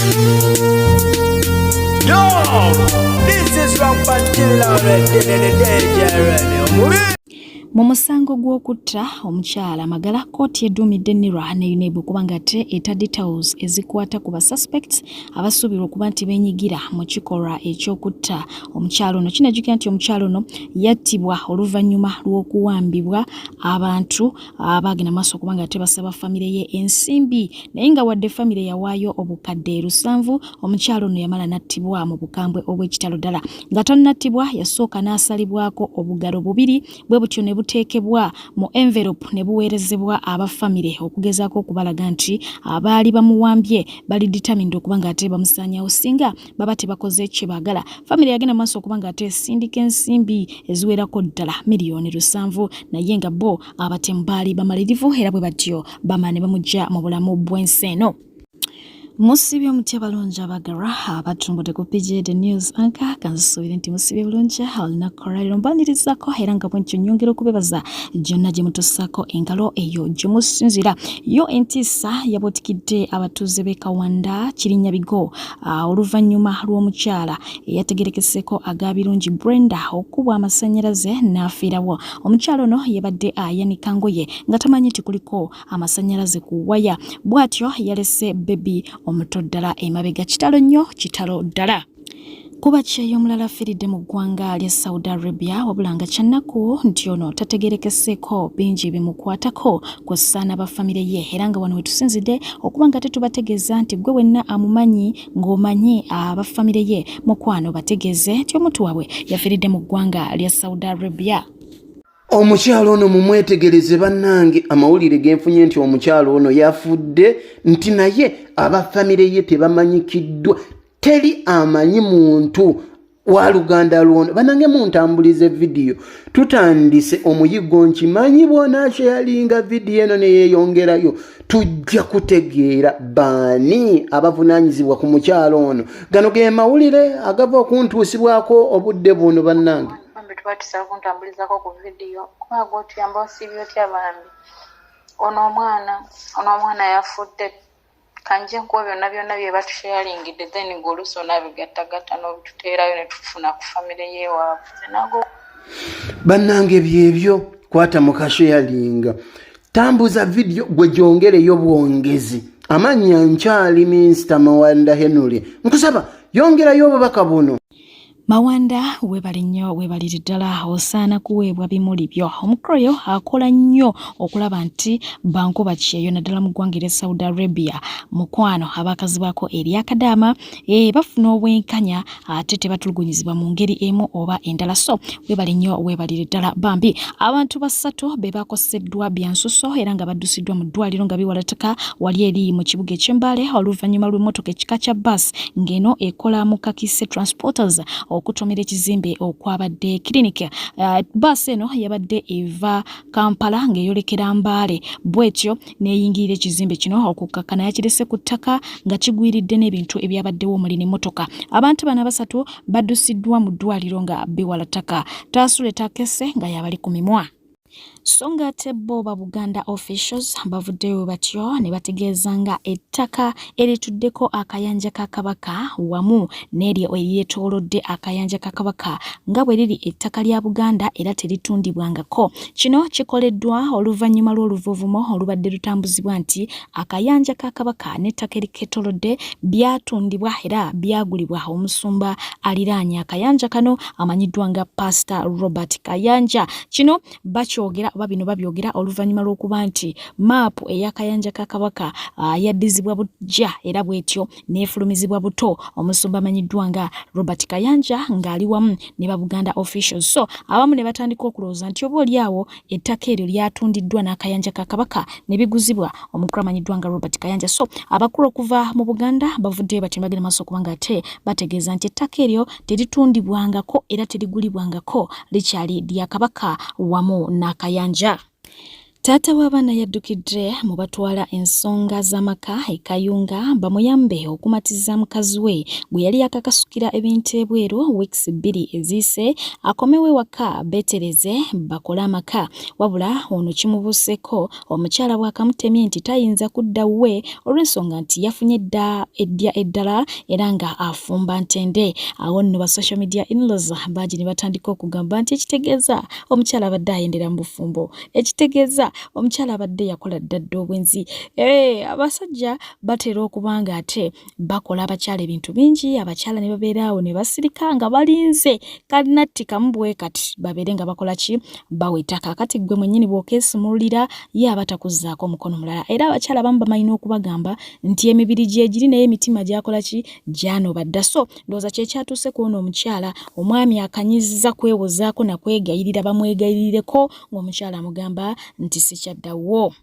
Yo, this is Rampant Killer already, the DJ. Mu musango gw'okutta omukyala Magala kkooti eddumidde Nira ne UNEB kubanga ate eta details ezikwata ku suspects abasuubirwa okuba nti beenyigira mu kikolwa eky'okutta omukyala ono. Kinajjukira nti omukyala ono yattibwa oluvannyuma lw'okuwambibwa abantu abaagenda maaso okubanga ate basaba famire ye ensimbi, naye nga wadde famire yawaayo obukadde 7, omukyala ono yamala nattibwa mu bukambwe obw'ekitalo ddala. Nga tannattibwa yasooka n'asalibwako obugalo 2 bwe butyo ne buteekebwa mu envelope ne buweerezebwa abafamire okugezaako okubalaga nti abaali bamuwambye bali determined okuba nga ate bamusaanyawo singa baba tebakoze kye baagala. Famire yagenda maaso okuba nga ate esindika ensimbi eziwerako ddala miliyoni 7, naye nga bo abatemu baali bamalirivu era bwe batyo bamala ne bamugya mu bulamu bw'ensi eno. Musibye omutya balungi abagara abatumbudde ku PJ The News Anchor kansuubire nti musibye bulungi olunaku olwaleero mbanirizaako era nga bwentyo nnyongera okubebaza gyonna gye mutusaako engalo eyo gye musinzira. Yo entiisa yabuutikidde abatuuze b'e Kawanda Kirinyabigo oluvannyuma lw'omukyala eyategerekeseeko aga birungi Brenda okubwa amasannyalaze n'afiirawo. Omukyala ono yabadde ayanika ngoye nga tamanyi nti kuliko amasannyalaze ku waya, bw'atyo yalese bebi omuto ddala emabega. Kitalo nnyo, kitalo ddala. Kuba kyeyo omulala afiiridde mu ggwanga lya Saudi Arabia wabula nga kyannaku nti ono tategerekeseeko bingi bimukwatako kw'ossa n'abafamire ye era nga wano we tusinzidde okuba nga tetubategeeza nti gwe wenna amumanyi ng'omanyi abafamire ye mukwano bategeeze nti omuntu waabwe yafiiridde mu ggwanga lya Saudi Arabia. Omukyalo ono mumwetegereze bannange, amawulire genfunye nti omukyalo ono yafudde nti naye abafamire ye tebamanyikiddwa, teri amanyi muntu wa luganda lwono. Bannange muntambulize video tutandise omuyiggo nkimanyi bwona kyeyalinga video eno neyeeyongerayo tujja kutegeera baani abavunaanyizibwa ku mukyalo ono. Gano ge mawulire agava okuntuusibwako obudde buno bannange. Tubatusaba kuntambulizako ku video kuba gwotuyamba osibye otya bambi ono omwana yafudde kanje nkuwa byonna bye batusharingidde then goluso nabigattagatta n'obituteerayo ne tufuna ku famire yeewaabwe nago bannange byebyo kwata mu kasharinga tambuza video gwe gyongereyo bwongezi amanya nkyali Mr. Mawanda Henry nkusaba yongerayo obubaka buno. Mawanda webali nnyo webaliri ddala osaana kuweebwa bimuli byo. Omukulu oyo akola nnyo okulaba nti bankuba kyeyo naddala mu ggwanga erya Saudi Arabia mukwano abaakazibwako eryakadaama bafuna obwenkanya ate tebatulugunyizibwa mu ngeri emu oba endala. So webali nnyo webaliri ddala bambi. Abantu 3 be bakoseddwa byansuso era nga baddusiddwa mu ddwaliro nga biwalataka wali eri mu kibuga eky'Embale oluvannyuma lw'emmotoka ekika kya bus ng'eno ekola mu Kakise Transporters okutomera ekizimbe okwabadde clinic. Bus eno yabadde eva Kampala ng'eyolekera Mbale bwetyo n'eyingirira ekizimbe kino okukkakana yakirese ku ttaka nga kigwiridde n'ebintu ebyabaddewo omuli n'emmotoka. Abantu bano 3 baddusiddwa mu ddwaliro nga biwalataka. Taasule Takese nga yabali ku mimwa. Songa tebo Buganda officials bavuddeyo batyo ne bategeeza nga ettaka erituddeko akayanja ka Kabaka wamu n'eryo eryetoolodde akayanja ka Kabaka nga bwe liri ettaka lya Buganda era teritundibwangako. Kino kikoleddwa oluvannyuma lw'oluvuvumo olubadde lutambuzibwa nti akayanja ka Kabaka n'ettaka erikeetoolodde byatundibwa era byagulibwa omusumba aliraanye akayanja kano amanyiddwa nga Pastor Robert Kayanja. Kino bakyogera oba bino babyogera oluvannyuma lw'okuba nti maapu ey'akayanja ka Kabaka yaddizibwa bujja era bwetyo n'efulumizibwa buto omusumba amanyiddwa nga Robert Kayanja ng'ali wamu ne Buganda officials. So abamu ne batandika okulowooza nti oba oliawo ettaka eryo lyatundiddwa n'akayanja ka Kabaka ne biguzibwa omukulu amanyiddwa nga Robert Kayanja. So abakulu okuva mu Buganda bavuddeyo bati bagenda maaso kubanga ate bategeeza nti ettaka eryo teritundibwangako era terigulibwangako likyali lya Kabaka wamu n'akayanja. Taata w'abaana yaddukidde mu batwala ensonga z'amaka e Kayunga bamuyambe okumatiza mukazi we gwe yali yakakasukira ebintu ebweru weeks 2 eziyise akomewe waka betereze bakole amaka. Wabula ono kimubuuseko omukyala bw'akamutemye nti tayinza kudda we olw'ensonga nti yafunye eddala era nga afumba ntende. Awo nno ba social media in-laws baagi ne batandika okugamba nti ekitegeeza omukyala abadde ayendera mu bufumbo, ekitegeeza omukyala abadde yakola ddadde obwenzi. Abasajja batera okubanga ate bakola abakyala ebintu bingi, abakyala ne babeeraawo ne basirika nga balinze kalinatti kamubwe kati babeere nga bakola ki baweta. Kakati gwe mwennyini bw'okeesumulira ye abatakuzzaako omukono mulala. Era abakyala abamu bamalina okubagamba nti emibiri gyegiri naye emitima gyakola ki gyanoba dda. So ndowooza kye kyatuuse kuona omukyala omwami akanyizza kwewozaako na kwegayirira bamwegayirireko ng'omukyala amugamba nti sikyaddawo.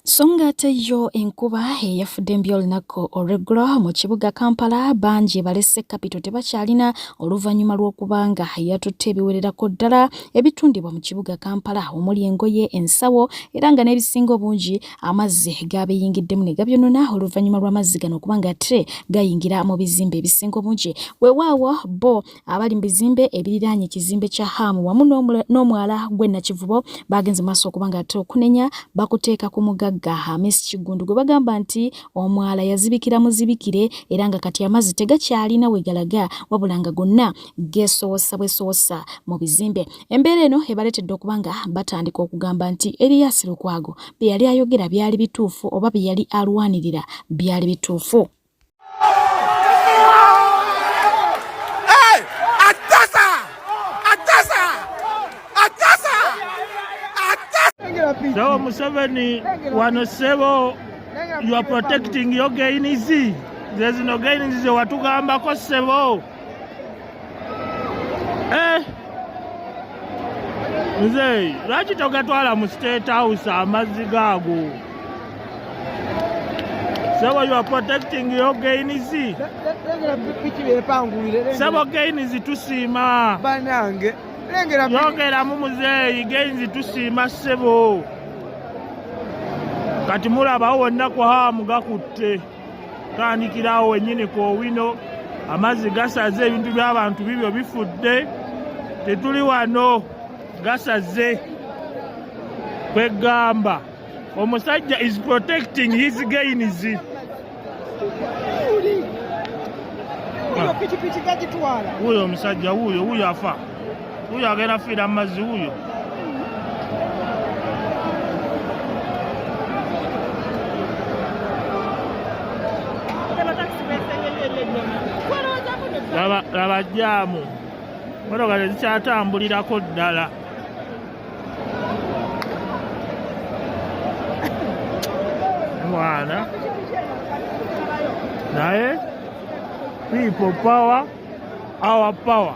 So ng'ate yo enkuba eyafudde mbi olunaku olw'eggulo mu kibuga Kampala bangi balese kapito tebakyalina oluvannyuma lw'okubanga yatutte ebiwererako ddala ebitundibwa mu kibuga Kampala omuli engoye, ensawo era nga n'ebisinga obungi amazzi gabiyingiddemu ne gabyonona oluvannyuma lw'amazzi gano okubanga ate gayingira mu bizimbe ebisinga obungi. Weewaawo bo abali mu bizimbe ebiriraanye ekizimbe kya Hamu wamu n'omwala gw'e Nakivubo bagenze maaso okubanga ate okunenya bakuteeka ku mugagga Hamisi Kigundu gwe bagamba nti omwala yazibikira muzibikire era nga kati amazzi tegakyalina we galaga wabula nga gonna geesoosa bwesoosa mu bizimbe. Embeera eno ebaleetedde okubanga batandika okugamba nti Erias Lukwago bye yali ayogera byali bituufu oba bye yali alwanirira byali bituufu. So Museveni, Wanosebo, you are protecting your gain easy. There's no gain easy. Watugamba ko sebo. Mzee, lwaki togatwala mu State House amazzi gaago? Sebo, you are protecting your gain easy. Sebo gain easy tusiima. Banange. Yogera mu muzeeyi genzi tusiima ssebo. Kati mulabawo wonna ku Hamu gakutte. Tandikirawo wennyini ku Owino. Amazzi gasaze ebintu by'abantu bibyo bifudde. Tetuli wano gasaze. Kwegamba omusajja is protecting his gains. Huyo omusajja huyo afa. Huyo agenda fira amazzi huyo. Laba jaamu. Motoka tezikyatambulirako ddala. Mwana. Naye people power, our power.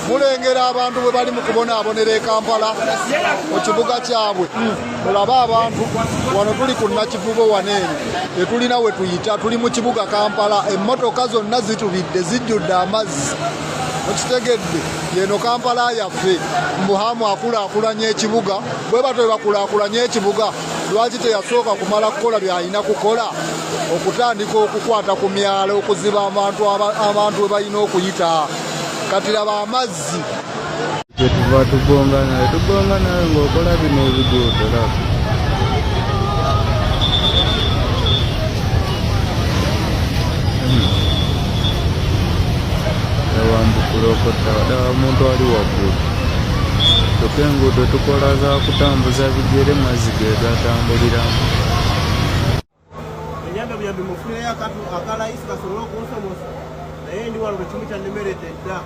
Mulengera abantu bwe bali mu kubonaabonera e Kampala mu kibuga kyabwe. Mulaba abantu wano tuli ku Nakivubo waneeni tetulina we tuyita, tuli mu kibuga Kampala, emmotoka zonna zitubidde zijjudde amazzi. Okitegedde yeno Kampala yaffe Muhamu akulaakulanya ekibuga bwe bato bakulaakulanya ekibuga lwaki teyasooka kumala kukola by'alina kukola okutandika okukwata ku myalo okuziba abantu we balina okuyita. Kati laba amazzi tuva tugonga naye ng'okola bino ebidootola ewambukulokota waddawa omuntu ali waggulu tuka enguudo tukola za kutambuza bigere mazzi gegatambuliramu. Enyambe buyambi mufuneyo akalayisi kasobole okunsomosa naye ndi wano bwe kimu kyannemerete dda.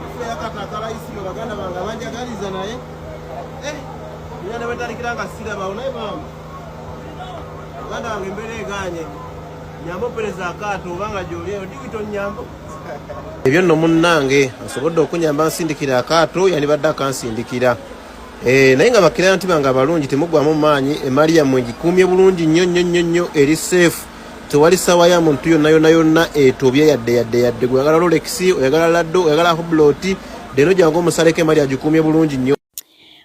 Mufuneyo akalayisi nga baganda bange banjagaliza naye nyanda bwetandikira nga sirabawo naye maama baganda bange embeera eganye nyambo pereza akaato obanga gyolieyo digito nyambo ebyo nno munnange asobodde okunyamba nsindikira akaato yandibadde akansindikira naye nga bakiranti bange abalungi temuggwamu maanyi emali yammwe ngikuumye bulungi nnyo eri seefu. Tewali sawa ya muntu yonna etobye yadde gwagala Rolex oyagala Laddo oyagala Hublot deno jangu omusaleko emali agikuumye bulungi nnyo.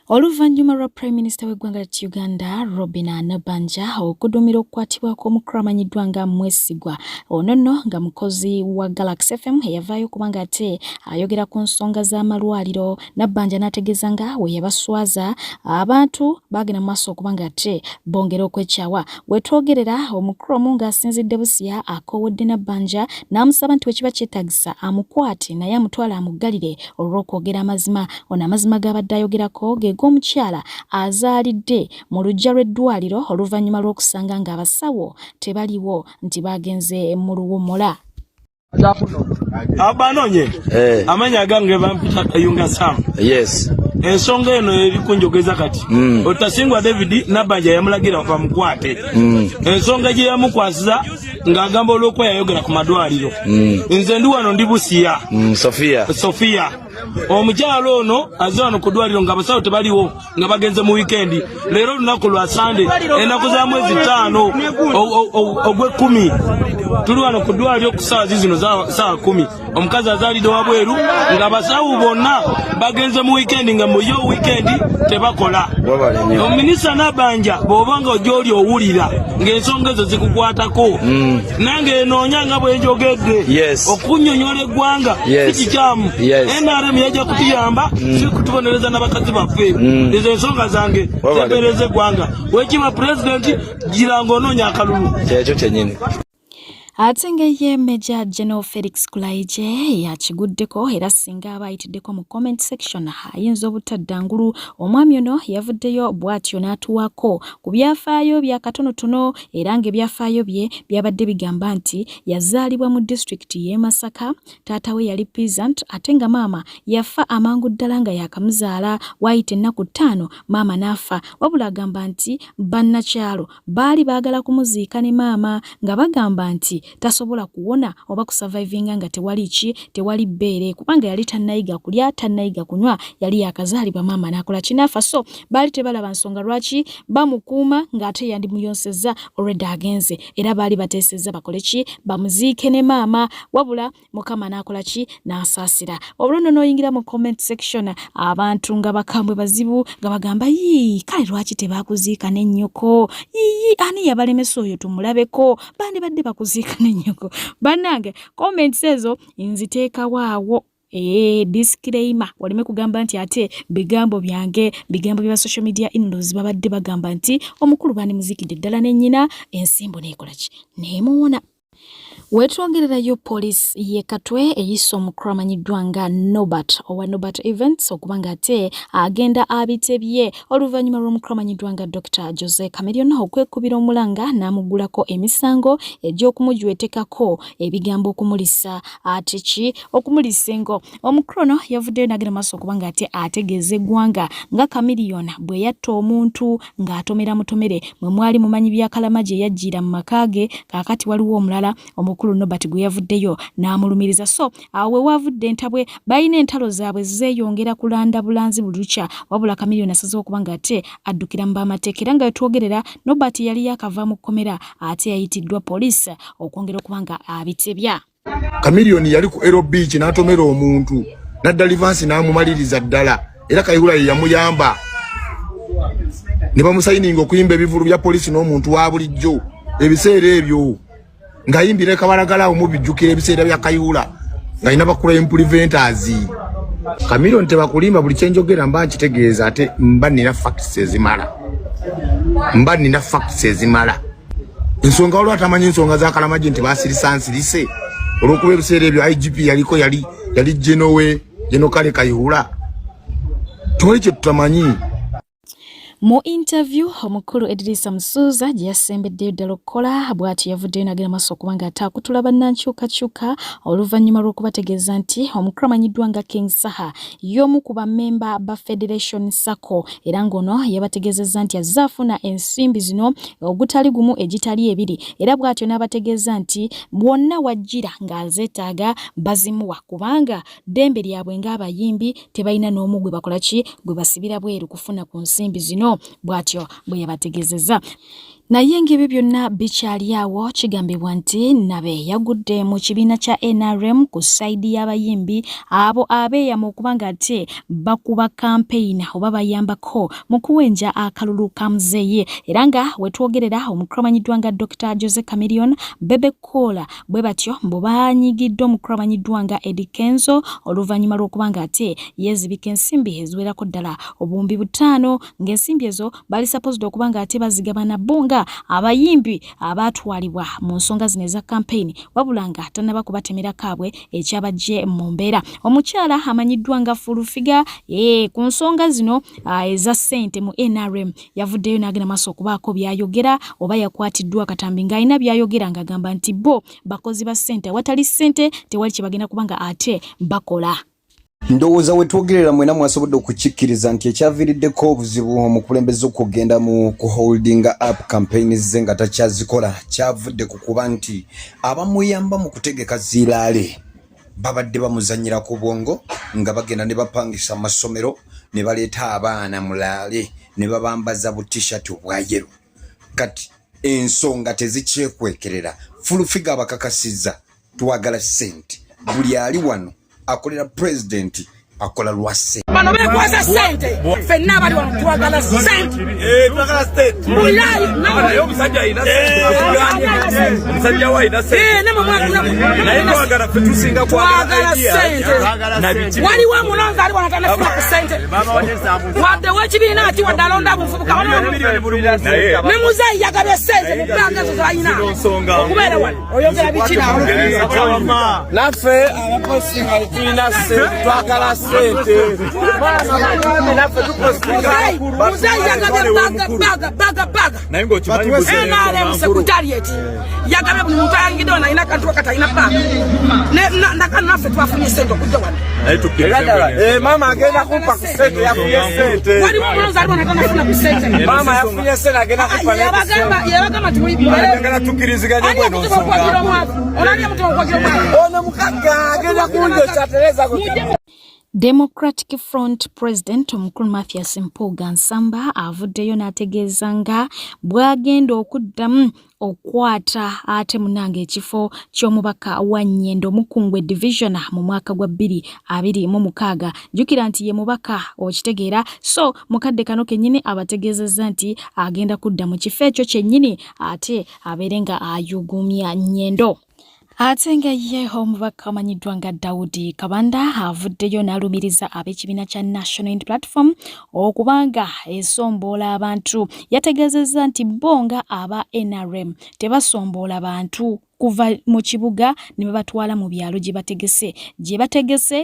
Oluvannyuma lwa Prime Minister w'eggwanga lya Uganda Robin Nabbanja okudumira okukwatibwako omukulu amanyiddwa nga Mwesigwa ono nno nga mukozi wa Galaxy FM eyavaayo kubanga ate ayogera ku nsonga z'amalwaliro. Nabbanja n'ategeeza nga we yabaswaza abantu baagenda mu maaso okubanga ate bongera okwekyawa. Wetwogerera omukulu omu ng'asinzidde Busia akoowodde Nabbanja n'amusaba nti wekiba kyetaagisa amukwate naye amutwale amuggalire olw'okwogera amazima. Ono amazima g'abadde ayogerako g'omukyala azaalidde mu luggya lw'eddwaliro oluvannyuma lw'okusanga ng'abasawo tebaliwo nti bagenze mu luwummula. Abanonye amanya gange bampita Kayunga Sam. Yes. Ensonga eno eri kunjogeza kati. Otasingwa David Nabbanja yamulagira bamukwate. Ensonga gye yamukwasiza ng'agamba olw'okuba yayogera ku madwaliro. Nze ndi wano ndi Busia. Sofia. Omukyala ono azze wano ku ddwaliro ng'abasawo tebaliwo nga bagenze mu wikendi. Leero olunaku lwa Sande ennaku za mwezi 5 ogw'ekkumi. Tuli wano ku ddwaliro ku ssaawa zino ssaawa 10. Omukazi azaalidde wabweru ng'abasawo bonna bagenze mu wikendi nga mu yo wikendi tebakola. Minisita Nabbanja bw'oba nga ojja oli owulira ng'ensonga ezo zikukwatako nange enoonya nga bwe njogedde okunnyonnyola eggwanga si kikyamu. NRM yajja kutuyamba si kutubonereza n'abakazi baffe. Ezo ensonga zange zempereza eggwanga. Wekiba pulezidenti gira ng'onoonya akalulu. Kyekyo kyennyini. Ate ng'ye Major General Felix Kulaije yakiguddeko era singa aba ayitiddeko mu comment section ayinza obutaddangulu. Omwami ono yavuddeyo bw'atyo n'atuwako ku byafaayo bya katonotono era ng'ebyafaayo bye byabadde bigamba nti yazaalibwa mu district y'e Masaka, taata we yali peasant ate nga maama yafa amangu ddala nga yakamuzaala wayita ennaku 5 maama n'afa. Wabula agamba nti bannakyalo baali baagala kumuziika ne maama nga bagamba nti tasobola kuwona oba kusurvivinga nga tewali bbeere kubanga yali tannayiga kulya tannayiga kunywa yali yakazaalibwa maama n'akola kinaafa. So baali tebalaba nsonga lwaki bamukuuma ng'ate yandi muyonsezza already agenze era baali bateesezza bakole ki bamuziike ne maama. Wabula mukama n'akola ki n'asaasira. Olwo n'oyingira mu comment section abantu nga bakambwe bazibu nga bagamba kale lwaki tebakuziika ne nnyoko ani yabalemesa oyo tumulabeko bandi badde bakuziika ne nnyoko. Bannange comments ezo nziteeka waawo. Disclaimer walime kugamba nti ate bigambo byange bigambo bya social media in-laws babadde bagamba nti omukulu bani muzikidde ddala ne nnyina ensimbo neekola ki neemuwona. Wetwongererayo police ye Katwe eyisa omukulu amanyiddwa nga Norbert owa Norbert Events okubanga ate agenda abitebye oluvannyuma lw'omukulu amanyiddwa nga Dr. Jose Chameleon okwekubira omulanga n'amugulako emisango egy'okumujwetekako ebigambo okumulisa ate ki okumulisa engo. Omukulu ono yavuddeyo n'agenda maaso okubanga ate ategeeza eggwanga nga Chameleon bwe yatta omuntu ng'atomera mutomere mwe mwali mumanyi bya Kalamagi yajjira mu makaage kaakati waliwo omulala omukulu Norbert gwe yavuddeyo n'amulumiriza. So awo we wavudde entabwe balina entalo zaabwe zeeyongera kulanda bulanzi bulukya wabula Chameleon asazeewo okubanga ate addukira mu b'amateeka era nga wetwogerera Norbert yali yakava mu kkomera ate yayitiddwa poliisi okwongera okubanga abitebya. Chameleon yali ku Ero Beach n'atomera omuntu n'adda Livansi n'amumaliriza ddala era Kayihura ye yamuyamba ne bamusayininga okuyimba ebivulu bya poliisi n'omuntu wa bulijjo ebiseera ebyo ngayimbira kabalagala omubijjukira ebiseera bya Kayihura nga ina bakula improventers. Chameleon tebakulimba buli kyenjogera mba nkitegeeza ate mba nina facts ezimala. Ensonga olwo atamanyi ensonga za Kalamagi nti basirisa nsirise olw'okuba ebiseera ebyo IGP yaliko yali General Kale Kayihura tewali kye tutamanyi. Mu interview omukulu Edrisa Musuuza gye yasembeddeyo ddala okukola bw'atyo yavuddeyo n'agenda maaso okubanga ate akutula bannankyukakyuka oluvannyuma lw'okubategeeza nti omukulu amanyiddwa nga King Saha y'omu ku bammemba ba Federation Sacco era ng'ono yabategeezezza nti azze afuna ensimbi zino ogutali gumu egitali ebiri era bw'atyo n'abategeeza nti bwonna wajjira ng'azeetaaga bazimuwa kubanga ddembe lyabwe ng'abayimbi tebalina n'omu gwe bakola ki gwe basibira bweru kufuna ku nsimbi zino bw'atyo bwe yabategeezezza. Naye ng'ebyo byonna bikyali awo kigambibwa nti Nabe yagudde mu kibiina kya NRM ku sayidi y'abayimbi abo abeeyamu okuba nga ate bakuba campaign oba bayambako mu kuwenja akalulu ka Muzeeye era nga wetwogerera omukulu amanyiddwa nga Dr. Jose Chameleone Bebe Cool bwe batyo mbu baanyigiddwa omukulu amanyiddwa nga Eddie Kenzo oluvannyuma lw'okuba nga ate yeezibika ensimbi eziwerako ddala obuwumbi 5 ng'ensimbi ezo bali supposed okuba nga ate bazigabana bunga abayimbi abatwalibwa mu nsonga zino eza campaign wabulanga tanaba kubatemera kabwe ekyabajje mu mbeera. Omukyala amanyiddwa nga Fulufiga ku nsonga zino eza ssente mu NRM yavuddeyo n'agenda maaso okubaako byayogera oba yakwatiddwa katambi ng'alina byayogera ng'agamba nti bo bakozi ba ssente awatali ssente tewali kye bagenda kubanga ate bakola. Ndowooza wetwogerera mwena mwasobodde okukikkiriza nti ekyaviiriddeko obuzibu omukulembeze okugenda mu kuholdinga up campaign ze nga takyazikola kyavudde ku kuba nti abamuyamba mu kutegeka ziiraale babadde bamuzannyira ku bwongo nga bagenda ne bapangisa amasomero ne baleeta abaana mulaale ne babambaza butishat obwayeru. Kati ensonga tezikyekwekerera. Fulufiga abakakasizza twagala ssente buli ali wano akolera president akola lwase bano bekwaza sente fenna bali wano twagala sente twagala sente mulai nayo omusajja ina sente omusajja wa ina sente ne mumwakuna naye twagala fetusinga kwagala sente wali wa mulonza ali wanatana funa ku sente wadde wekibina ati wadalonda bufubuka ne muzeyi yagabye sente mupanga zo zayina okubera wali oyogera bikina naffe abakosinga tulina sente twagala sente yagabe buli muntu ayangidde wano alina kantu wakati alina baga nakano naffe twafunye sente okujja wano mama agenda kumpa ku sente yafunye sente waliwo omulonzi aliwo natanafuna ku sente mama yafunye sente agenda kumpa yabagamba tiagala tukkiriziganye bweno nsonga olabye mutima okwagira omwana ono mukaga agenda kunjosa tereza Democratic Front President omukulu Mathias Mpuuga Nsamba avuddeyo n'ategeeza nga bw'agenda okuddamu okwata ate munange ekifo ky'omubaka wa Nnyendo Mukungwe Division mu mwaka gwa 2026. Jukira nti ye mubaka okitegeera so mukadde kano kennyini abategeezezza nti agenda kudda mu kifo ekyo kyennyini ate abeere nga ayugumya Nnyendo. Ate nga ye omubaka amanyiddwa nga Daudi Kabanda avuddeyo n'alumiriza ab'ekibiina kya National Unity Platform okubanga esomboola abantu. Yategeezezza nti bonga aba NRM tebasomboola bantu kuva mu kibuga ne babatwala mu byalo gye bategese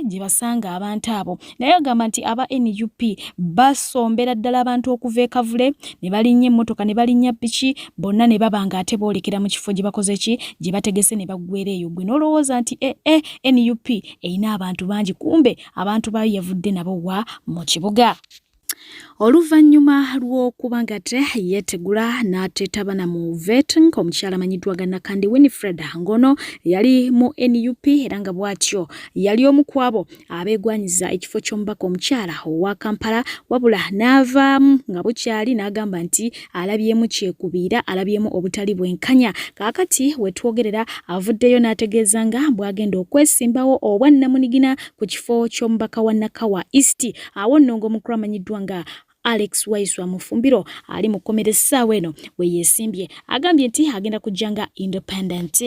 gye basanga abantu abo. Naye agamba nti aba NUP basombera ddala abantu okuva e Kavule ne balinnya emmotoka ne balinnya piki bonna ne babanga ate boolekera mu kifo gye bakoze ki gye bategese ne baggweera eyo. Gwe n'olowooza nti NUP erina abantu bangi kumbe abantu bayo yavudde nabo wa mu kibuga. Oluvannyuma lw'okuba nga yeetegula n'ateetabana mu vetting omukyala amanyiddwa ga Nakandi Winifred Ngono yali mu NUP era nga bw'atyo yali omu ku abo abeegwanyiza ekifo ky'omubaka omukyala owa Kampala wabula n'avaamu nga bukyali n'agamba nti alabyemu kyekubiira alabyemu obutali bwenkanya. Kaakati wetwogerera avuddeyo n'ategeeza nga bw'agenda okwesimbawo obwannamunigina ku kifo ky'omubaka wa Nakawa East awo nno ng'omukulu amanyiddwa nga Alex Waiswa Mufumbiro ali mu komera essaawa eno we yeesimbye agambye nti agenda kujjanga independent.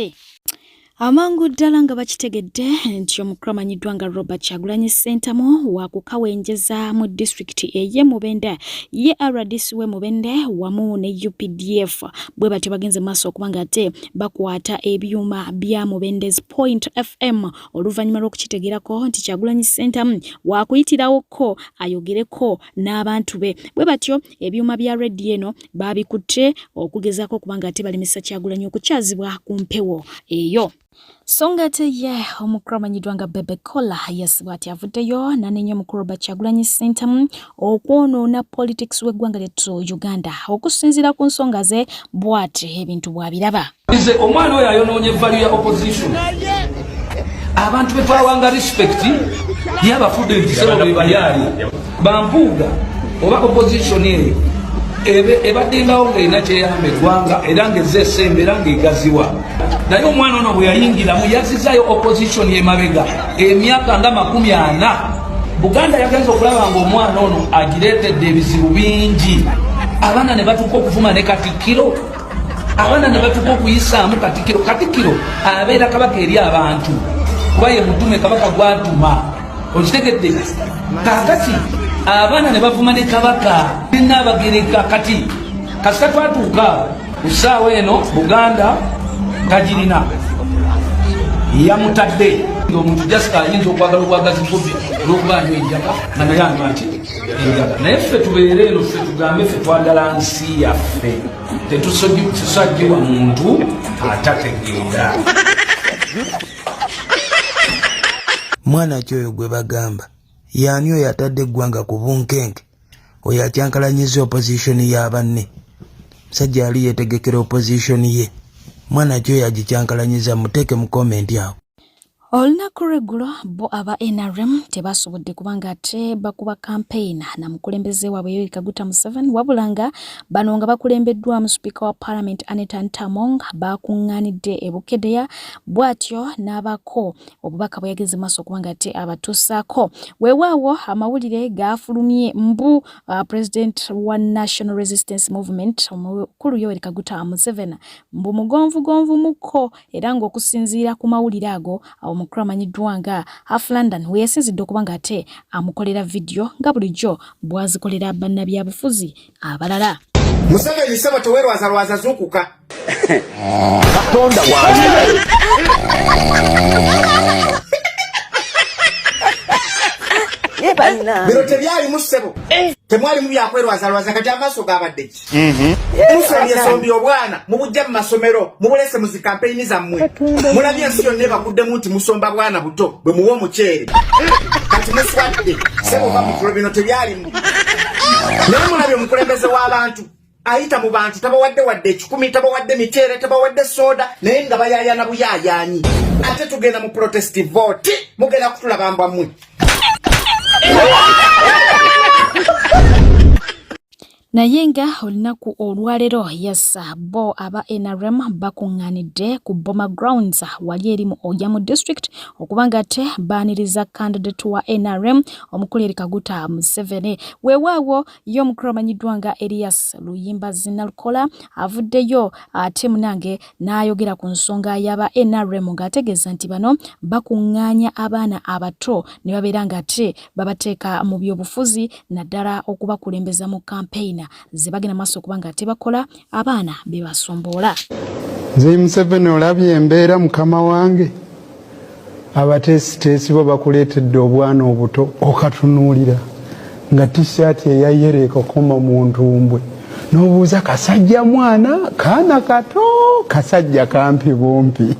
Amangu ddala nga bakitegedde nti omukulu amanyiddwa nga Robert Kyagulanyi Ssentamu wakukawenjeza mu disitulikiti ey'e Mubende ye RDC we Mubende wamu ne UPDF bwe batyo bagenze maaso okuba nga ate bakwata ebyuma bya Mubende's Point FM oluvannyuma lw'okukitegeerako nti Kyagulanyi Ssentamu wakuyitirawo ko ayogereko n'abantu be. Bwe batyo ebyuma bya rediyo eno babikutte okugezaako okuba nga ate balemesa Kyagulanyi okukyazibwa ku mpewo eyo. Songa ye omukulu amanyiddwa nga Bebe Cool yasibwa ati avuddeyo n'anenya omukulu Robert Kyagulanyi Ssentamu okwonoona politics w'eggwanga lyettu Uganda okusinziira ku nsonga ze bw'ati ebintu bw'abiraba. Omwana oyo ayonoonye value ya opposition abantu betwawanga respect yabafudde ebiseera bwe bayali bampuuga oba opposition eyo ebaddengawo ng'erina kyeyamba eggwanga era ng'ezza essembe era ng'egaziwa naye omwana ono bwe yayingiramu yazizaayo opposition y'emabega emyaka nga 40. Buganda yagenza okulaba ng'omwana ono agireetedde ebizibu bingi. Abaana ne batuuka okuvuma ne Katikkiro, abaana ne batuuka okuyisaamu Katikkiro. Katikkiro abeera kabaka eri abantu kuba ye mutume kabaka gwatuma, okitegedde? Kaakati abaana ne bavuma ne kabaka n'abagereka. Kati kasita twatuuka ku ssaawa eno Buganda kagirina yamutadde ng'omuntu jasika ayinza okwagala obwagazi bubbi olw'okuba anywa enjaga nga naye anywa ati enjaga. Naye ffe tubeere eno, ffe tugambe ffe twagala nsi yaffe, tetusajjibwa muntu atategeera. Mwana kyoyo gwe bagamba yaani oyo atadde eggwanga ku bunkenke, oyo akyankalanyiza opposition y'abanne. Sajja ali yeetegekera opposition ye, mwana kyoyo agikyankalanyiza, muteeke mu komenti awo. Olunaku lw'eggulo bo aba NRM tebasobodde kubanga ate bakuba campaign na mukulembeze waabwe Yoweri Kaguta Museveni, wabula nga bano nga bakulembeddwamu Speaker wa Parliament Anita Ntamong bakuŋŋaanidde e Bukedeya, bw'atyo n'abako obubaka bweyageze maaso kubanga ate abatuusaako. Weewaawo amawulire gaafulumye mbu President wa National Resistance Movement omukulu Yoweri Kaguta Museveni mbu mugonvugonvu mukko, era ng'okusinziira ku mawulire ago omukulu amanyiddwa nga Half London we yasinzidde okuba nga ate amukolera vidiyo nga bulijjo bwazikolera bannabyabufuzi abalala. Museveni sebo tewerwazalwaza zukuka Katonda wange bino tebyali musebo temwali mu byakwerwazalwaza kati amaaso gabadde ki? Museveni yasombi obwana mubujja mu masomero mubulese mu zikampeyini zammwe, mulabye ensi yonna ebaguddemu nti musomba bwana buto bwe muwa omuceere kati muswadde sebo bamukulu bino tebyalimu. Naye mulabye omukulembeze w'abantu ayita mu bantu tabawadde wadde 10, tabawadde miceere, tabawadde soda, naye nga bayaayana buyaayaanyi. Ate tugenda mu protest vote mugenda kutulaba mbwammwe. Naye nga olunaku olwaleero yassa bo aba NRM bakuŋŋaanidde ku Boma Grounds wali eri mu Oyamu District okubanga ate baaniriza candidate wa NRM omukulu Yoweri Kaguta Museveni. Weewaawo ye omukulu amanyiddwa nga Elias Luyimba Zinalukola avuddeyo ate munange n'ayogera ku nsonga y'aba NRM ng'ategeeza nti bano bakuŋŋaanya abaana abato ne babeera ng'ate babateeka mu byobufuzi naddala okubakulembeza mu campaign zebagenda maaso kubanga ate bakola abaana bebasomboola. Nze Museveni olabye embeera mukama wange, abateesiteesi bo bakuleetedde obwana obuto okatunuulira nga t-shirt eyayera ekakoma mu ntumbwe n'obuuza kasajja mwana kaana kato kasajja kampi bumpi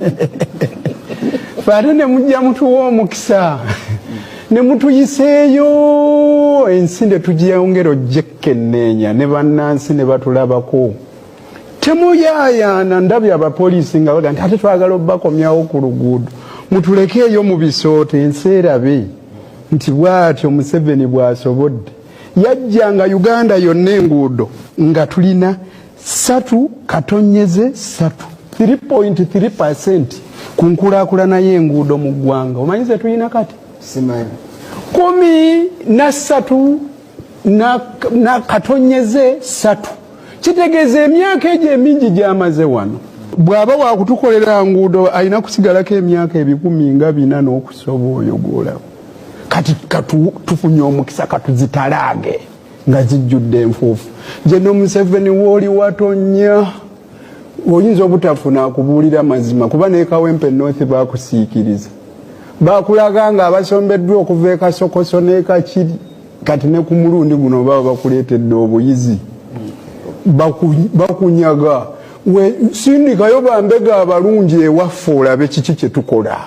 faate ne mujja mutuwa omukisa ne mutuyiseeyo ensi ne tugiyongera ojjekkenneenya ne bannansi ne batulabako. Temuyaayana ndabye abapoliisi nga baga nti ate twagala obbakomyawo ku luguudo, mutulekeeyo mu bisooto ensi erabe nti bw'atyo Museveni bw'asobodde. Yajjanga Uganda yonna enguudo nga tulina 3.3% ku nkulaakulana y'enguudo mu ggwanga. Omanyi ze tulina kati? Simanyi. 13 na katonyeze 3. Kitegeeza emyaka egyo emingi gy'amaze wano. Bw'aba waakutukolera nguudo alina kusigalako emyaka 14 n'okusoba oyo gw'olaba. Kati tufunye omukisa katuzitalaage nga zijjudde enfuufu. Jeno Museveni w'oli watonya oyinza obutafuna akubuulira mazima kuba ne Kawempe North baakusiikiriza. Bakulaga nga abasombeddwa okuva e Kasokoso ne Kakiri kati ne ku mulundi guno baba bakuleetedde obuyizi bakunyaga. Sindikayo bambega abalungi ewaffe olabe kiki kye tukola,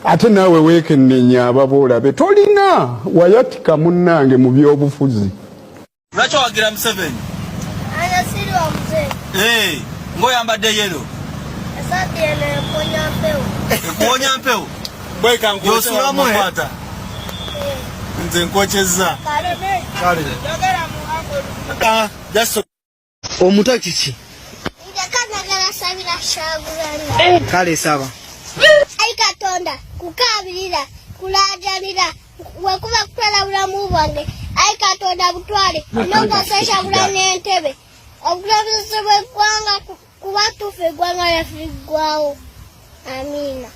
ate naawe weekennenya ababa olabe tolina wayatika munnange mu byobufuzi. Lwaki owagira Museveni? Siri wa mzee. Ng'oyambadde yero. Esaati eno ekonya mpewo. Ekonya mpewo? Bweka yosula mukwata. Nze nkokyezza. Kale. Just Omutaki ki? Njagala sabira Kyagulanyi. Kale saba. Ai Katonda kukabirira kulajanira wekuba kutwala bulamu bwange. Ai Katonda butwale nongoza Kyagulanyi entebe. Obulamuzi bw'eggwanga kuba tufe eggwanga yafiggwawo. Amina.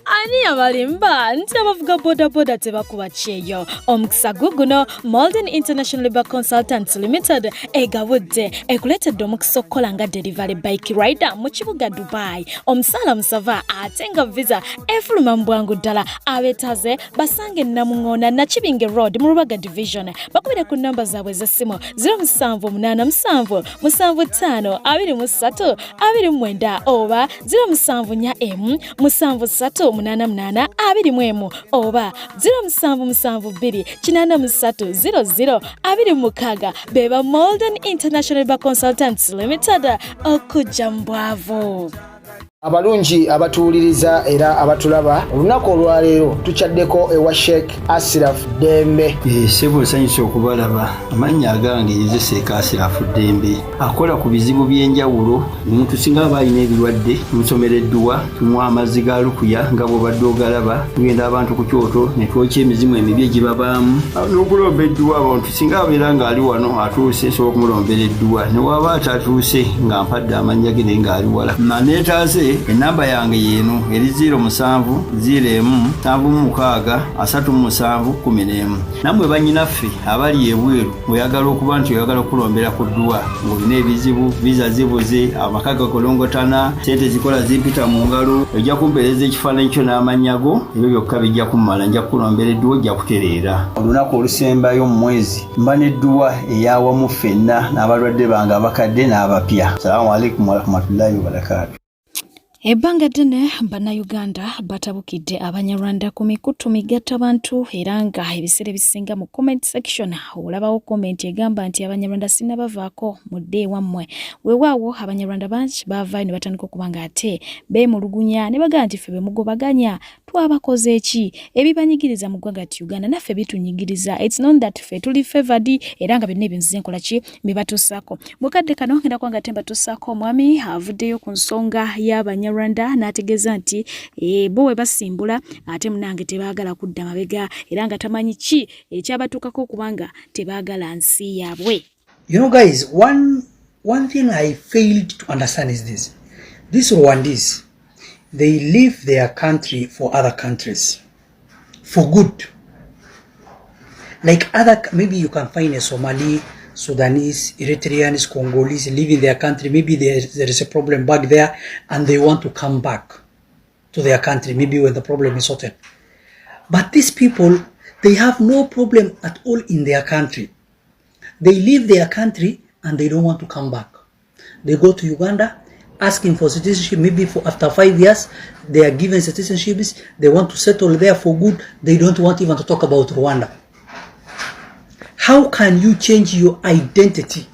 Ani abalimba nti abavuga bodaboda tebakuba kyeyo. Omukisa guno Malden International Labour Consultants Limited egabudde ekuletedde omukisa okukola nga delivery bike rider mu kibuga Dubai. Omusala musava ate nga visa efuluma mu bwangu ddala. Abetaze basange Namuŋŋoona Nakibinge Road mu Rubaga Division. Bakubire ku namba zaabwe z'essimu 0787752329 oba 0747388821 oba 0772883000 beba Malden International Labour Consultants Limited okujja mu bwavu. Abalungi abatuuliriza era abatulaba olunaku olwaleero tukyaddeko ewa Sheikh Ashraf Dembe. Sebo nsanyuse okubalaba. Amannya agange Yezeseeka Ashraf Dembe akola ku bizibu by'enjawulo. Omuntu singa aba alina ebirwadde tumusomereddwa, tumuwa amazzi ga lukuya nga bw'obadde ogalaba, tugenda abantu ku kyoto ne twokya emizimu emibi egibabaamu n'okulomba edduwa. Abantu singa abeera ng'ali wano atuuse sobola okumulombera edduwa, ne waba atatuuse nga mpadde amannya ge naye ng'ali wala. Naneetaase enamba yange yeeno eri 0701763711. Nammwe bannyinaffe abali ebweru oyagala okuba nti oyagala okulombera ku dduwa ng'olina ebizibu, viza zibuze, amaka gakolongotana, sente zikola zimpita mu ngalo, ojja kumpeereza ekifaananyi kyo n'amannya go, ebyo byokka bijja kummala, nja kukulombera edduwa ojja kutereera. Olunaku olusembayo mu mwezi mba n'edduwa ey'awamu ffenna n'abalwadde bange abakadde n'abapya. Salaamu alaikum warahmatullahi wabarakatuh. Ebbanga ddene bannayuganda batabukidde Abanyarwanda ku mikutu migattabantu era nga ebiseera ebisinga mu comment section olabawo comment egamba nti Abanyarwanda sinnabavaako mudde wammwe. Weewaawo Abanyarwanda bangi baavaayo ne batandika okuba nga ate beemulugunya ne bagamba nti ffe be mugobaganya twabakoze eki ebibanyigiriza mu ggwanga Uganda naffe bitunyigiriza. It's not that ffe tuli favored era nga byonna ebinzize nkola ki bibatuusaako. Mukadde kano ngenda kuba nga te mbatuusaako omwami avuddeyo ku nsonga y'Abanyarwanda n'ategeeza nti bo we basimbula ate munange tebaagala kudda mabega era nga tamanyi ki ekyabatuukako kubanga tebaagala nsi yaabwe. You know guys, one thing I failed to understand is this. These Rwandese, they leave their country for other countries for good. Like maybe you can find a Somali, Sudanese, Eritreans, Congolese leaving their country. Maybe there is a problem back there and they want to come back to their country, maybe when the problem is sorted. But these people, they have no problem at all in their country. They leave their country and they don't want to come back. They go to Uganda asking for citizenship, maybe for after 5 years, they are given citizenships, they want to settle there for good, they don't want even to talk about Rwanda. How can you change your identity?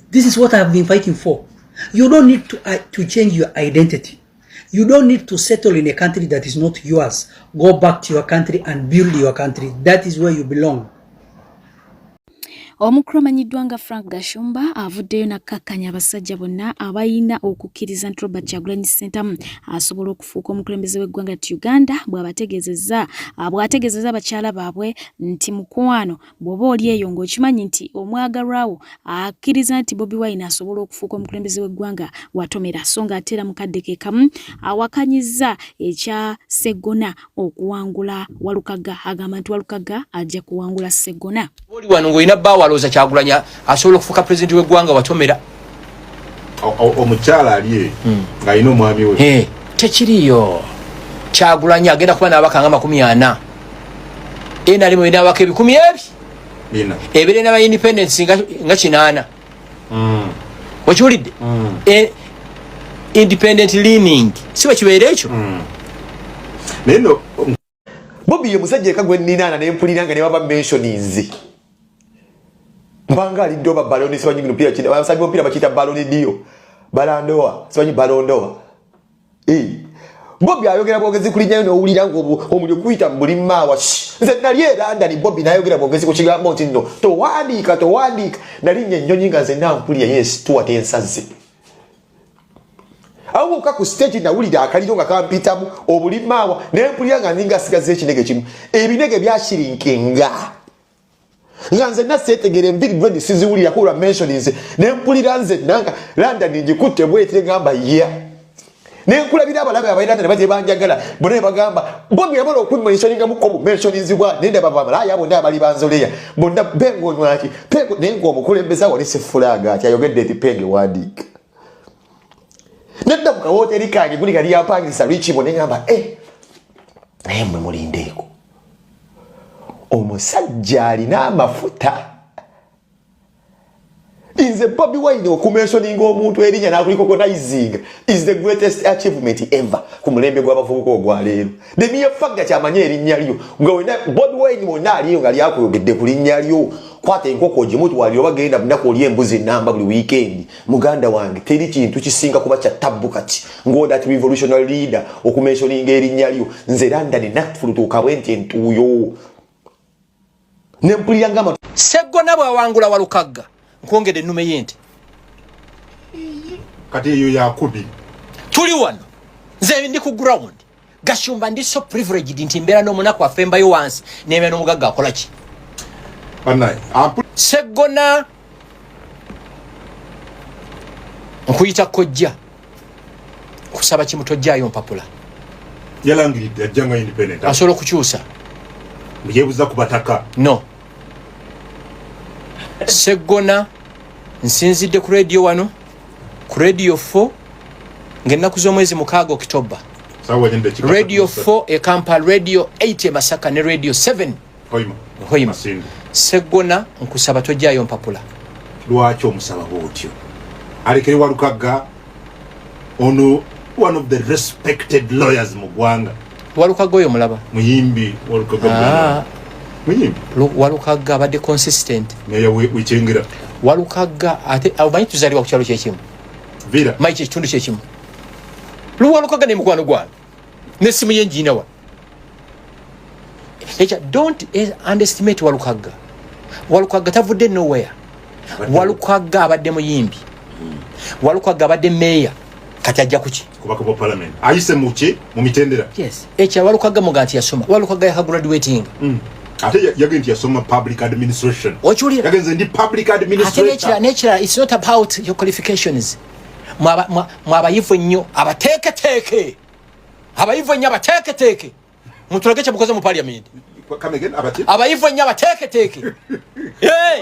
This is what I've been fighting for. You don't need to change your identity. You don't need to settle in a country that is not yours. Go back to your country and build your country. That is where you belong. Omukulu amanyiddwa nga Frank Gashumba avuddeyo n'akkakkanya abasajja bonna abayina okukkiriza nti Robert Kyagulanyi Ssentamu asobola okufuuka omukulembeze w'eggwanga Uganda bw'ategeezezza abakyala baabwe nti mukwano bw'oba oli eyo ng'okimanyi nti omwagalwawo akkiriza nti Bobi Wine asobola okufuuka omukulembeze w'eggwanga Watomera so ng'ate era mukadde ke kamu awakanyizza ekya Sseggona okuwangula Walukaga agamba nti Walukaga ajja kuwangula Sseggona. Oli wano ng'olina bbaawo alowooza Kyagulanyi asobola okufuuka pulezidenti w'eggwanga Watomera. Omukyala ali ng'alina omwami we. Tekiriyo. Kyagulanyi agenda kuba n'abaka nga 40. NRM erina abaka 100. Ebeera n'aba independence nga 8. Okiwulidde? Independent leaning. Si bwe kibeera ekyo? Naye no Bobi ye musajja eka gwe nninaana ne mpulira nga ne baba mentionings. Mbanga alidde oba baloni sibanyi mpira kino abasajja mpira bakiyita baloni dio. Balandoa sibanyi balondoa. Bobby ayogera bwogezi kulinnya n'owulira ng'omuliro guyita mu buli maawa. Nze nali eranda ni Bobby n'ayogera bwogezi ku kigambo nti nno towandiika nalinnya ennyonyi nga nze nampulira yes tuwate ensazi. Awo muka ku stage nawulira akaliro nga kampitamu obuli maawa nempulira nga ninga sigaze ekinege kimu. Ebinege byashirinkinga. Nga nze naseetegere mbiri gwe siziwulira ko lwa mentionings nempulira nze nanga London ngikutte bwete ngamba nenkulabira abalabe abayiranda ne baje banjagala bone bagamba Bobby yamala okumentioninga mu mentionings bwa nenda babalaya bonna abali banzoleya bonna bengo nwaki pengo nengo omukulembeza wali sifulaga ati ayogedde eti penge wandika nenda muka hoteli kange guli kali yapangisa richi bone ngamba mwe mulindeeko omusajja alina amafuta. Inze Bobby Wine okumentioninga omuntu erinnya n'akulicognizing is the greatest achievement ever ku mulembe gw'abavubuka ogwa leero. The mere fact that amanye erinnya lyo nga wena Bobby Wine wonna aliyo nga lyakuyogedde ku linnya lyo kwata enkoko gimutu waliyo bagenda bunaku oli embuzi namba buli weekend muganda wange teri kintu kisinga kuba kya tabbu kati that revolutionary leader okumentioninga erinnya lyo nze London nakufulutuuka bwenti entuuyo nempulira ngama Seggona bw'awangula Walukagga nkwongedde ennume yente kati eyo yakubi tuli wano nze ndi ku ground Gashumba ndi so privileged nti mbeera n'omunaku afembayo wansi n'embeera n'omugagga akola ki Seggona nkuyita kojja kusaba kimutojjaayo mpapula yalangiridde ajjanga independent asobola okukyusa muyebuza ku bataka no Seggona nsinzidde ku radio wano ku radio 4 ng'ennaku z'omwezi 6 October radio 4 e Kampala radio 8 e Masaka ne radio 7 Hoima Seggona nkusaba tojjaayo mpapula lwaki omusaba bwotyo alekere Walukagga ono one of the respected lawyers mu ggwanga Walukagga oyo mulaba muyimbi Walukagga muyimbi Walukagga abadde consistent naye wichengira Walukagga ate abamanyi tuzalibwa ku kyalo kyekimu vira mayi kyekitundu kyekimu Walukagga ne mukwano gwange n'essimu y'enjiina wa don't underestimate Walukagga. Walukagga tavudde nowhere. Walukagga abadde muyimbi. Walukagga abadde meya kati ajja kuki kubaka po parliament ayise muki mu mitendera. Yes echa Walukagga muganti yasoma Walukagga ya graduating ate yagenti yasoma public administration ochulira yagenze ndi public administration ate nature it's not about your qualifications mwabayivu nnyo abateeketeke abayivu nnyo abateeketeke mutulage mukoze mu parliament kamegen abati abayivu nnyo abateeketeke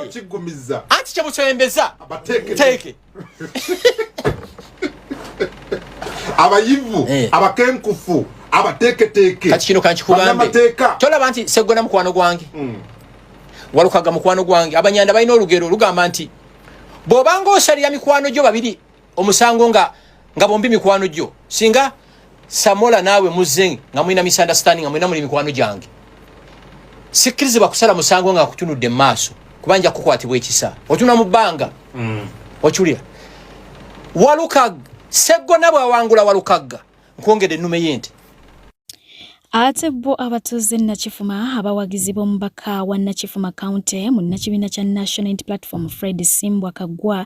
kigumiza ati kye musoyembeza abateeketeke abayivu abakenkufu abateeketeke kati kino kankikugambe tolaba nti Seggona mukwano gwange Walukagga mukwano gwange abanyanda balina olugero lugamba nti bw'obanga osalira mikwano gyo babiri omusango nga bombi mikwano gyo singa Samola naawe muzze nga mulina misunderstanding nga mulina muli mikwano gyange sikkirizibwa kusala musango nga kutunudde maaso kubanja kukwatibwa ekisa otuna mu bbanga ochulira Walukagga Seggona bw'awangula Walukagga nkwongedde ennume yente ate bo abatuuze Nakifuma abawagizi b'omubaka wa Nakifuma County mu nakibiina kya National Unity Platform Fred Simbwa Kagwa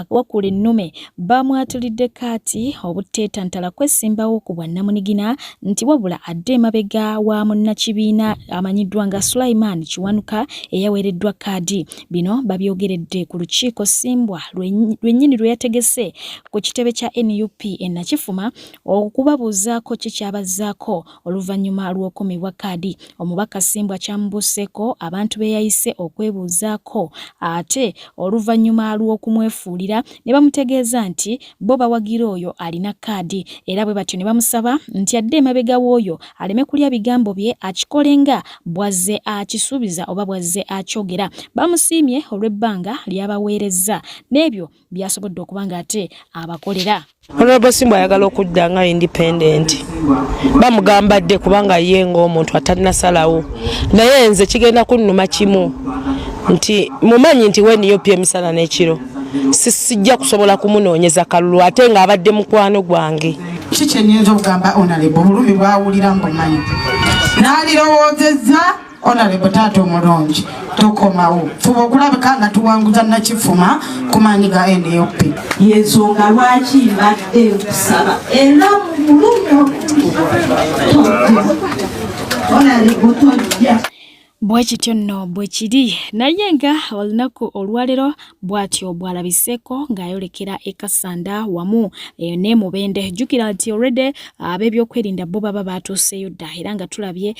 wakula ennume bamwatulidde kaati obuteetantala kwesimbawo ku bwannamunigina nti wabula adde emabega wa munnakibiina amanyiddwa nga Sulaiman Kiwanuka eyaweereddwa kaadi. Bino babyogeredde ku lukiiko Simbwa lwennyini lwe yategese ku kitebe kya NUP e Nakifuma okubabuuzaako kikyabazzaako oluvannyuma lw'okumibwa kaadi. Omubaka Simbwa kyambuseeko abantu be yayise okwebuuzaako ate oluvannyuma lw'okumwefuulira ne bamutegeeza nti bo bawagira oyo alina kaadi era bwe batyo ne bamusaba nti adde emabega w'oyo aleme kulya bigambo bye akikolenga bwazze akisuubiza oba bwazze akyogera. Bamusiimye olw'ebbanga lyabaweerezza n'ebyo byasobodde okuba nga ate abakolera. Honorable Simbwa ayagala okudda nga independent bamugamba dde kubanga ye ng'omuntu atalina salawo naye nze kigenda kunnuma kimu nti mumanyi nti weniyopya emisana n'ekiro sijja kusobola kumunoonyeza kalulu ate ng'abadde mukwano gwange kiki nnyinza okugamba Honorable bulumi bwawulira mbumanyi n'alirowoozezza Honorable taata omulungi tokomawo fuba okulabika nga tuwanguza nakifuma ku maanyi ga NUP yensonga lwaki mbadde okusaba era mu bulumi Honorable tojja bwekityo nno bwekiri naye nga olunaku olwalero bw'atyo bwalabiseko ng'ayolekera e Kasanda wamu ne Mubende. Jjukira nti already ab'ebyokwerinda bo baba baatuuseyo dda era nga tulabye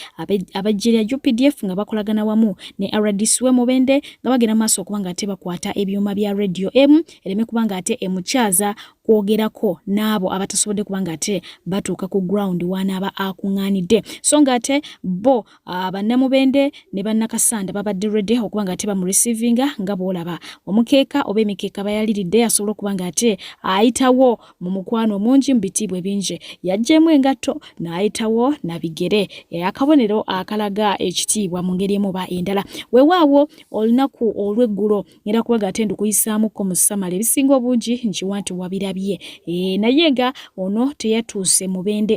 abajjirya UPDF nga bakolagana wamu ne RDC we Mubende nga bagenda maaso okuba nga ate bakwata ebyuma bya Radio M ereme kuba nga ate emukyaza kwogerako n'abo abatasobodde kuba nga ate batuuka ku ground wanaaba akuŋŋaanidde so nga ate bo bannamubende ne bannakasanda babadde ready okuba nga ate bamurecevinga nga bw'olaba omukeeka oba emikeeka bayaliridde asobola okuba nga ate ayitawo mu mukwano omungi mu bitiibwa ebingi yaggyemu engatto n'ayitawo na bigere akabonero akalaga ekitiibwa mu ngeri emu oba endala weewaawo olunaku olw'eggulo ngenda kuba nga ate ndikuyisaamuko mu samala ebisinga obungi nkiwa nti wabirabye naye nga ono teyatuuse Mubende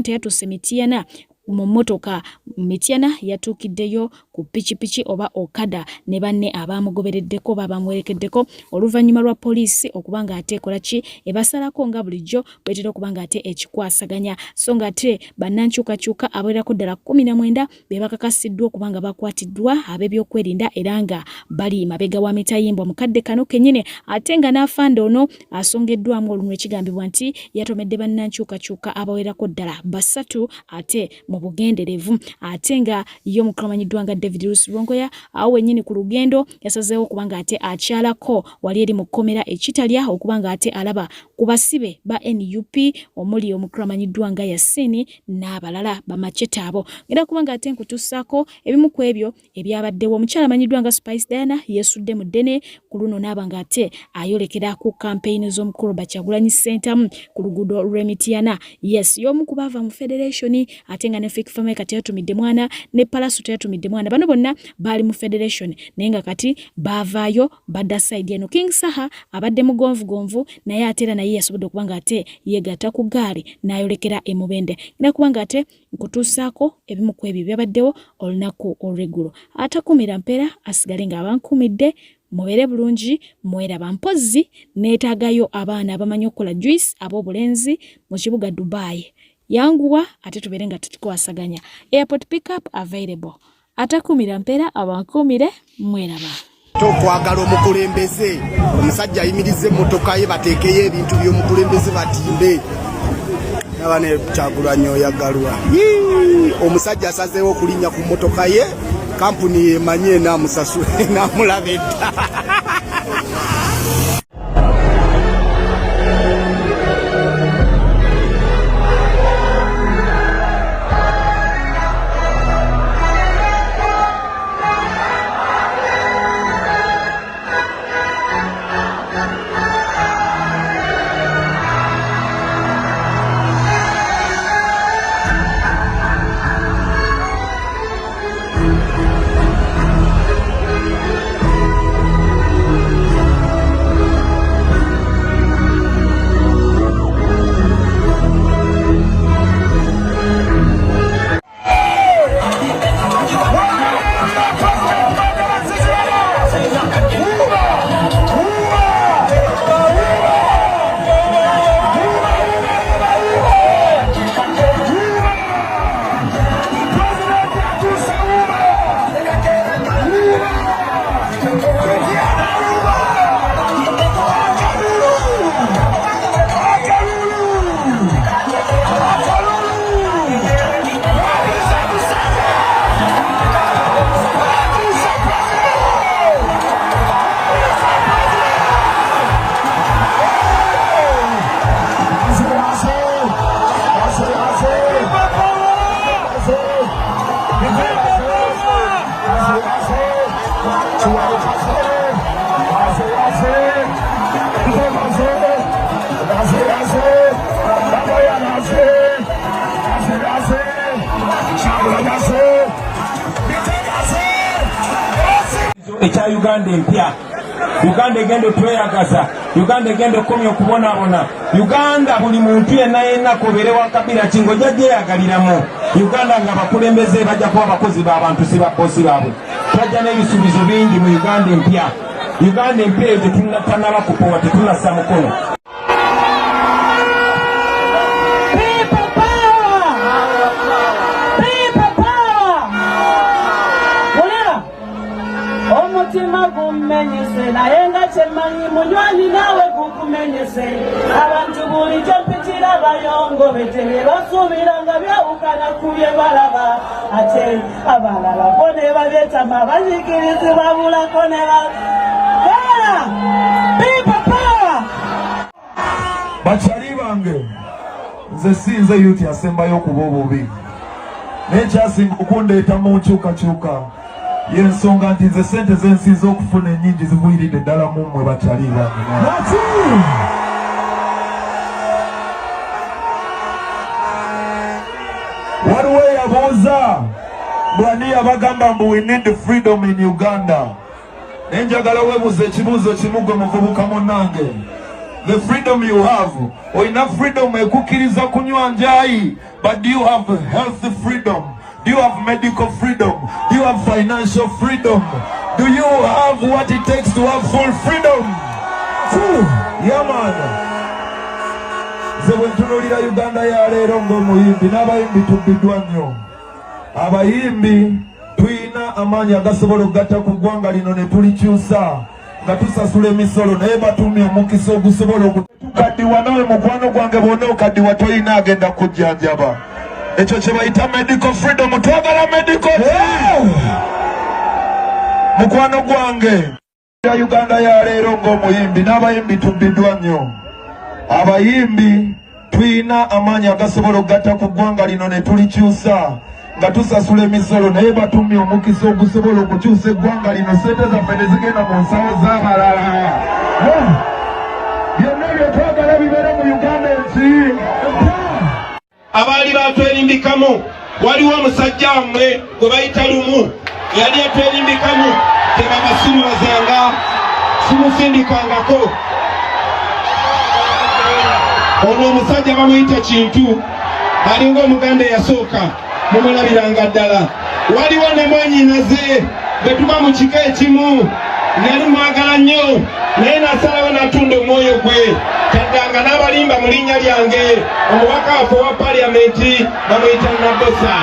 teyatuuse Mityana mu mmotoka Mityana yatuukiddeyo ku pikipiki oba okada ne banne abamugobereddeko babamwerekeddeko oluvannyuma lwa poliisi okuba nga ate ekola ki ebasalako nga bulijjo bwetera okuba nga ate ekikwasaganya so nga ate bannankyukakyuka abawerako ddala 19 be bakakasiddwa okuba nga bakwatiddwa ab'ebyokwerinda era nga bali mabega wa mitayimbwa mukadde kano kennyini ate nga n'afande ono asongeddwamu olumu ekigambibwa nti yatomedde bannankyukakyuka abawerako ddala 3 ate mu bugenderevu ate nga yo mukamanyiddwa nga David Rusibongoya awo wennyini ku lugendo yasazeewo okuba nga ate akyalako wali eri mu kkomera ekitalya okuba nga ate alaba ku basibe ba NUP omuli omukamanyiddwa nga Yasini n'abalala bamacheta abo ngenda kuba nga ate nkutussaako ebimu ku ebyo ebyabaddewo omukyala amanyiddwa nga Spice Diana yesudde mu ddene ku luno n'aba nga ate ayolekera ku campaign z'omukulu Bakyagulanyi Center ku luguudo lw'Emityana yes y'omu ku baava mu Federation ate nga ne Fake Family kati yatumidde mwana ne Palasuto yatumidde mwana bano bonna bali mu Federation naye nga kati baavaayo badda side eno King Saha abadde mugonvugonvu naye atera naye yasobodde okuba nga ate yegatta ku gaali n'ayolekera e Mubende ngenda kuba nga ate nkutuusaako ebimu ku ebyo byabaddewo olunaku olw'eggulo atakumira mpeera asigale ng'abankumidde mubeere bulungi mweraba mpozzi neetaagayo abaana abamanyi okukola juice ab'obulenzi mu kibuga Dubai yanguwa ate tubeere nga tutukwasaganya airport pickup available atakumira mpeera abankumire mweraba tokwagala omukulembeze omusajja ayimirize emmotoka ye bateekeyo ebintu by'omukulembeze batimbe nabane Kyagulanyi oyagalwa omusajja asazeewo okulinnya ku mmotoka ye kampuni yemanye n'amusasula n'amulaba edda ekya Uganda empya Uganda egenda otweyagaza Uganda egenda okomya okubonaabona. Uganda buli muntu yenna kobere wa Kabila kingo jajje yagaliramu. Uganda nga bakulembeze bajja kuba abakozi b'abantu si bakozi baabwe. Twajja n'ebisuubizo bingi mu Uganda empya. Uganda empya eyo tetunnatannaba kupowa tetunnassa mukono. Omutima gumenyese naye nga kyemanyi munywanyi naawe gukumenyese abantu bulijjo mpitira bayongobete bye basuubira nga byawukana ku bye balaba ate abalala bo ne babyetama bazikirizibwa bulako ne baala pipapawa bakyali bange nze sinze yuti asembayo okuba obubi nekyasinga okundeeta mu nkyukakyuka yensonga nti nze sente zensinza okufuna ennyingi zivuyiridde ddala mu mmwe bakyali bange. waliwo eyabuuza bwani yabagamba mbu we need freedom in Uganda. Nenjagala weebuuza ekibuuzo kimu gwe muvubuka munnange. The freedom you have, oyina freedom ekukkiriza kunywa njayi, but do you have health freedom? Do you have medical freedom? Do you have financial freedom? Do you have what it takes to have full freedom? Yeah, man. Ze wentunulira Uganda ya leero ng'omuyimbi n'abayimbi tubbiddwa nnyo. Abayimbi tuyina amaanyi agasobola okugatta ku ggwanga lino ne tulikyusa nga tusasula emisolo naye batumye omukisa ogusobola okutukaddiwa nawe mukwano gwange bwonna okaddiwa toyina agenda kujjanjaba. Ekyo kye bayita medical freedom. Twagala medical mukwano gwange Uganda ya leero ng'omuyimbi n'abayimbi tubbiddwa nnyo. Abayimbi tuyina amaanyi agasobola okugatta ku ggwanga lino ne tulikyusa nga tusasula emisolo naye batumye omukisa ogusobola okukyusa eggwanga lino sente zaffe ne zigenda mu nsawo z'abalala. Byonna bye twagala bibeere mu Uganda ensi. Abaali batwerimbikamu waliwo omusajja wammwe gwe bayita Lumu yali atwerimbikamu tebabasiruwazanga simusindikangako. Ono omusajja bamuyita Kintu alinga Omuganda eyasooka mumulabiranga ddala. Waliwo ne mwannyinaze bwe tuba mu kika ekimu nali mwagala nnyo naye nasalawo natunda omwoyo gwe taddanga n'abalimba mu linnya lyange. Omubaka waffe owa paliyamenti bamuyita Nabosa.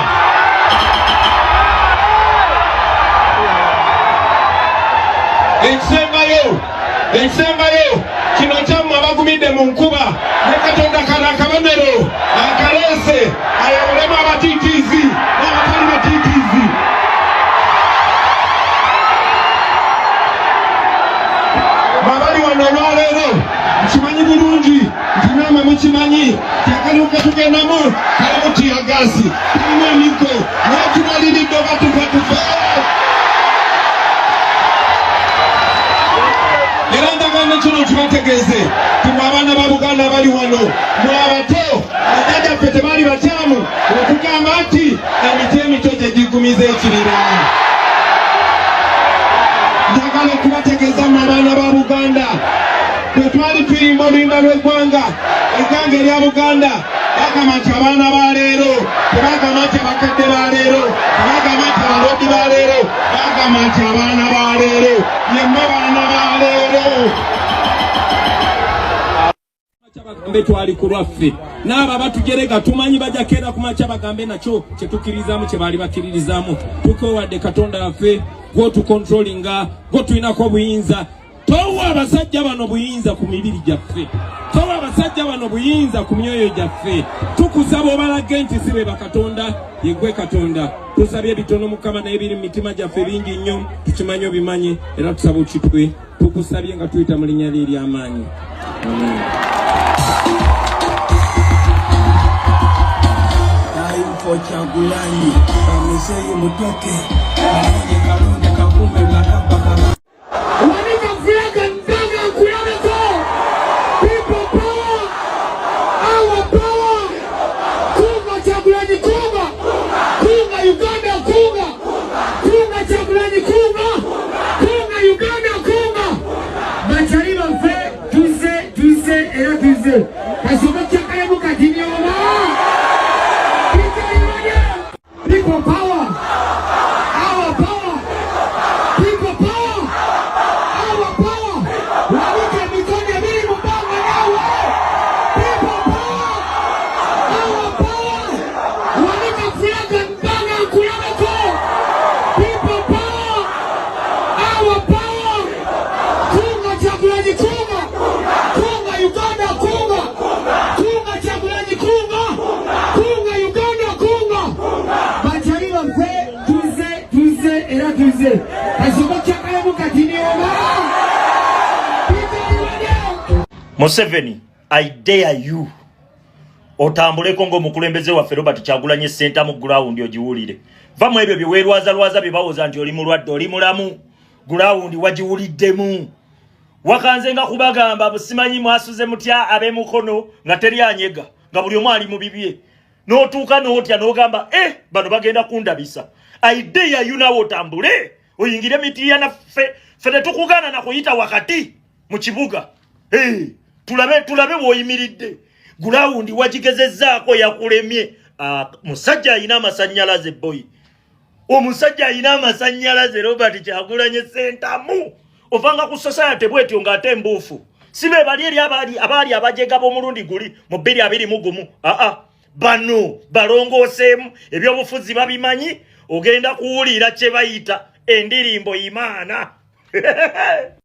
Ekisembayo kino kyammwe abagumidde mu nkuba ne Katonda kana akabonero akaleese ayawulemu abatiitiizi n'abatali batiitiizi. Babali wano olwaleero nkimanyi bulungi nti namwe mukimanyi tekaluka tugendamu kalamu tiyagasi tulimu emiko naye tunaliridde oba tufa. Era ndagamba kino kibategeeze timwe abaana ba Buganda abali wano mwe abato bajjajjaffe tebaali bakyamu okugamba nti emiti emito gye gigumiza ekibira. Njagala okubategeeza mu abaana ba Buganda bwe twali tuyimba oluyimba lw'eggwanga eggwanga erya Buganda bagamba nti abaana ba leero tebagamba nti abakadde ba leero tebagamba nti abaloodi ba leero bagamba nti abaana ba leero yemmwe baana ba leero. Bagambe twali ku lwaffe n'abo abatujerega tumanyi bajja keera ku makya bagambe nakyo kye tukkiririzaamu kye baali bakkiririzaamu. Tukowadde Katonda waffe gwotukontrolinga gwotuyinako obuyinza. Towa abasajja bano buyinza ku mibiri gyaffe, towa abasajja bano buyinza ku myoyo gyaffe. Tukusaba obalage nti sibe bakatonda yegwe Katonda. Tusabye ebitono Mukama naye biri mu mitima gyaffe bingi nnyo tukimanyi obimanyi era tusaba okitwe. Tukusabye nga tuyita mu linnya lye ery'amaanyi. Amen. Kyagulanyi ameseye mutoke alonye kalonde kakumbe nakabakaba wanika fulaga mpanga nkulabeko people power our power kunga Kyagulanyi kunga Uganda kunga Kyagulanyi kunga Uganda kunga bachali baffe tuze. Kasome chakaya mukatini oma. People power. Our power. People power. Our power. Walike mikono mbili mbanga nawe. People power. Our power. Walike fulaga mbanga kulabeko. People power. Our power. Kunga chakulaji kunga. Kunga Uganda kunga. Kunga chakulaji kunga. Kunga Uganda kunga. Bachaliwa mpe tuze era tuze. Kasoma chakaya mukatini oma. Museveni, I dare you. Otambuleko ng'omukulembeze waffe Robert Kyagulanyi Ssentamu mu ground ogiwulire. Va mu ebyo byeweerwaza byebawoza nti oli mulwadde oli mulamu. Ground wagiwuliddemu. Wakanze nga kubagamba busimanyi mwasuze mutya ab'emukono nga teri anyega nga buli omu ali mu bibye. N'otuuka n'otya n'ogamba bano bagenda kundabisa. I dare you nawe otambule oyingire mitiya naffe ffe tukugana na kuyita wakati mu kibuga. Tulabe woyimiridde. Ground wagigezezzaako yakulemye. Musajja alina amasannyalaze boy. Omusajja alina amasannyalaze Robert Kyagulanyi Ssentamu. Ovanga ku society bwetyo ng'ate mbuufu. Sibe bali eri abaali abajega b'omulundi guli mu 2021. Bano balongooseemu ebyobufuzi babimanyi ogenda kuwulira kye bayita endirimbo Imaana.